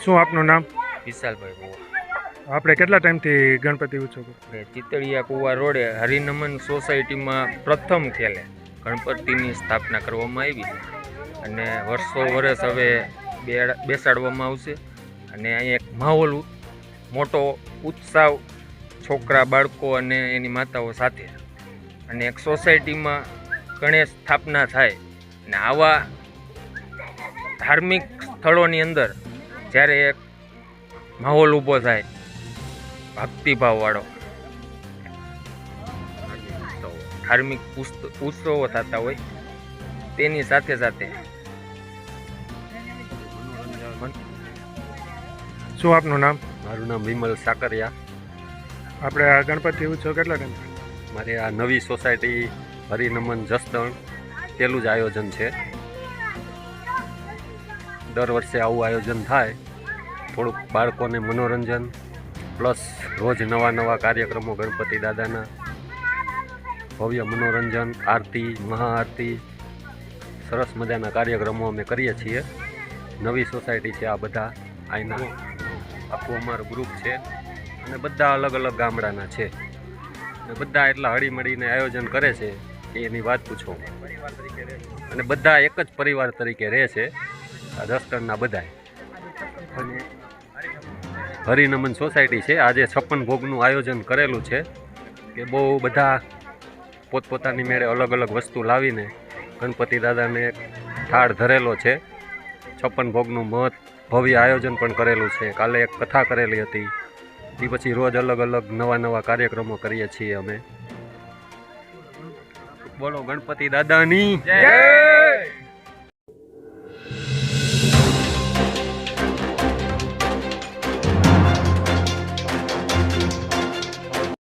શું આપનું નામ? વિશાલભાઈ કુવા. આપણે કેટલા ટાઈમથી ગણપતિ ઉત્સવ ચિતળિયા કુવા રોડે હરિનમન સોસાયટીમાં પ્રથમ ખેલે ગણપતિની સ્થાપના કરવામાં આવી છે અને વર્ષો વર્ષ હવે બેસાડવામાં આવશે. અને અહીં એક માહોલ મોટો ઉત્સાહ છોકરા બાળકો અને એની માતાઓ સાથે અને એક સોસાયટીમાં ગણેશ સ્થાપના થાય અને આવા ધાર્મિક સ્થળોની અંદર જ્યારે એક માહોલ ઊભો થાય ભક્તિભાવવાળો ધાર્મિક ઉત્સવો થતા હોય તેની સાથે સાથે શું આપનું નામ? મારું નામ વિમલ સાકરિયા. આપણે આ ગણપતિ ઉત્સવ કેટલા ટાઈમ? મારે આ નવી સોસાયટી હરિનમન જસદણ પેલું જ આયોજન છે. દર વર્ષે આવું આયોજન થાય. થોડુંક બાળકોને મનોરંજન પ્લસ રોજ નવા નવા કાર્યક્રમો ગણપતિ દાદાના ભવ્ય મનોરંજન, આરતી, મહાઆરતી, સરસ મજાના કાર્યક્રમો અમે કરીએ છીએ. નવી સોસાયટી છે આ બધા, અહીંના આખું અમારું ગ્રુપ છે અને બધા અલગ અલગ ગામડાના છે અને બધા એટલા હળીમળીને આયોજન કરે છે કે એની વાત પૂછો. અને બધા એક જ પરિવાર તરીકે રહે છે આ જસદણના બધા. અને હરિનમન સોસાયટી છે આજે 56 ભોગનું આયોજન કરેલું છે કે બહુ બધા પોતપોતાની મેળે અલગ અલગ વસ્તુ લાવીને ગણપતિ દાદાને થાળ ધરેલો છે. 56 ભોગનું ભવ્ય આયોજન પણ કરેલું છે. કાલે એક કથા કરેલી હતી. એ પછી રોજ અલગ અલગ નવા નવા કાર્યક્રમો કરીએ છીએ અમે. બોલો ગણપતિ દાદાની જય.